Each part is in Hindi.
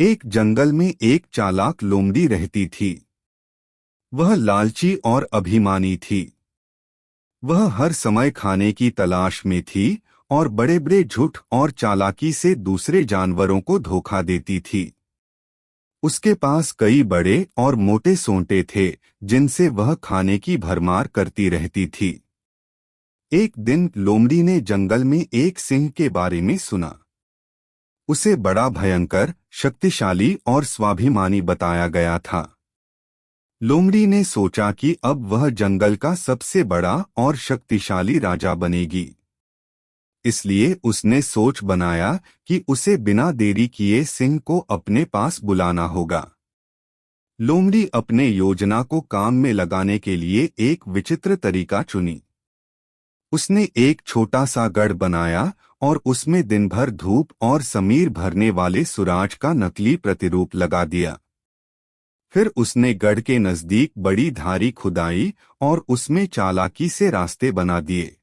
एक जंगल में एक चालाक लोमड़ी रहती थी। वह लालची और अभिमानी थी। वह हर समय खाने की तलाश में थी और बड़े बड़े झूठ और चालाकी से दूसरे जानवरों को धोखा देती थी। उसके पास कई बड़े और मोटे सोंटे थे जिनसे वह खाने की भरमार करती रहती थी। एक दिन लोमड़ी ने जंगल में एक सिंह के बारे में सुना। उसे बड़ा भयंकर, शक्तिशाली और स्वाभिमानी बताया गया था। लोमड़ी ने सोचा कि अब वह जंगल का सबसे बड़ा और शक्तिशाली राजा बनेगी। इसलिए उसने सोच बनाया कि उसे बिना देरी किए सिंह को अपने पास बुलाना होगा। लोमड़ी अपने योजना को काम में लगाने के लिए एक विचित्र तरीका चुनी। उसने एक छोटा सा गढ़ बनाया और उसमें दिन भर धूप और समीर भरने वाले सुराज का नकली प्रतिरूप लगा दिया। फिर उसने गढ़ के नजदीक बड़ी धारी खुदाई और उसमें चालाकी से रास्ते बना दिए।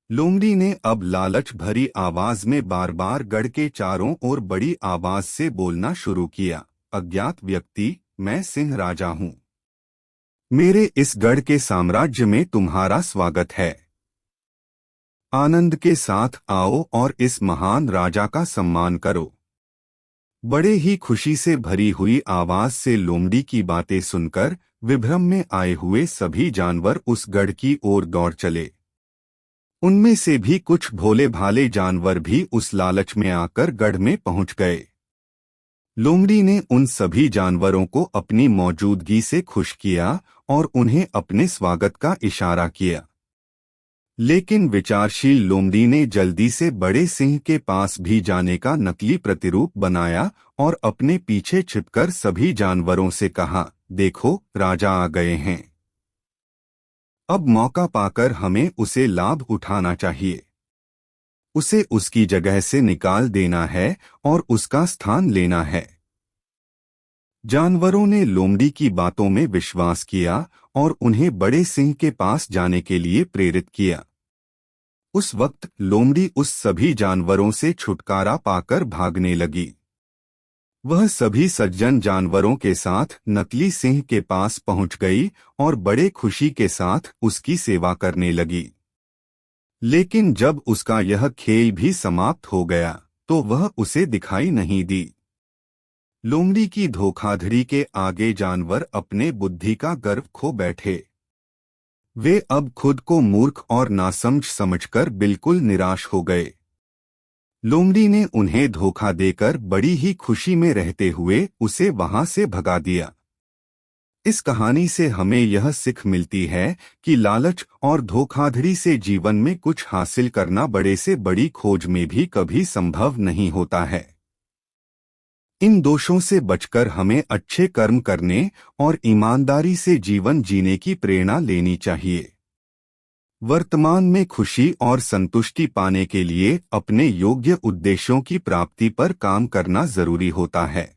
लोमड़ी ने अब लालच भरी आवाज में बार बार गढ़ के चारों ओर बड़ी आवाज से बोलना शुरू किया, अज्ञात व्यक्ति, मैं सिंह राजा हूँ। मेरे इस गढ़ के साम्राज्य में तुम्हारा स्वागत है। आनंद के साथ आओ और इस महान राजा का सम्मान करो। बड़े ही खुशी से भरी हुई आवाज से लोमड़ी की बातें सुनकर विभ्रम में आए हुए सभी जानवर उस गढ़ की ओर दौड़ चले। उनमें से भी कुछ भोले भाले जानवर भी उस लालच में आकर गढ़ में पहुंच गए। लोमड़ी ने उन सभी जानवरों को अपनी मौजूदगी से खुश किया और उन्हें अपने स्वागत का इशारा किया। लेकिन विचारशील लोमड़ी ने जल्दी से बड़े सिंह के पास भी जाने का नकली प्रतिरूप बनाया और अपने पीछे छिपकर सभी जानवरों से कहा, देखो, राजा आ गए हैं। अब मौका पाकर हमें उसे लाभ उठाना चाहिए। उसे उसकी जगह से निकाल देना है और उसका स्थान लेना है। जानवरों ने लोमड़ी की बातों में विश्वास किया और उन्हें बड़े सिंह के पास जाने के लिए प्रेरित किया। उस वक्त लोमड़ी उस सभी जानवरों से छुटकारा पाकर भागने लगी। वह सभी सज्जन जानवरों के साथ नकली सिंह के पास पहुंच गई और बड़े खुशी के साथ उसकी सेवा करने लगी। लेकिन जब उसका यह खेल भी समाप्त हो गया तो वह उसे दिखाई नहीं दी। लोमड़ी की धोखाधड़ी के आगे जानवर अपने बुद्धि का गर्व खो बैठे। वे अब खुद को मूर्ख और नासमझ समझकर बिल्कुल निराश हो गए। लोमड़ी ने उन्हें धोखा देकर बड़ी ही खुशी में रहते हुए उसे वहां से भगा दिया। इस कहानी से हमें यह सीख मिलती है कि लालच और धोखाधड़ी से जीवन में कुछ हासिल करना बड़े से बड़ी खोज में भी कभी संभव नहीं होता है। इन दोषों से बचकर हमें अच्छे कर्म करने और ईमानदारी से जीवन जीने की प्रेरणा लेनी चाहिए। वर्तमान में खुशी और संतुष्टि पाने के लिए अपने योग्य उद्देश्यों की प्राप्ति पर काम करना जरूरी होता है।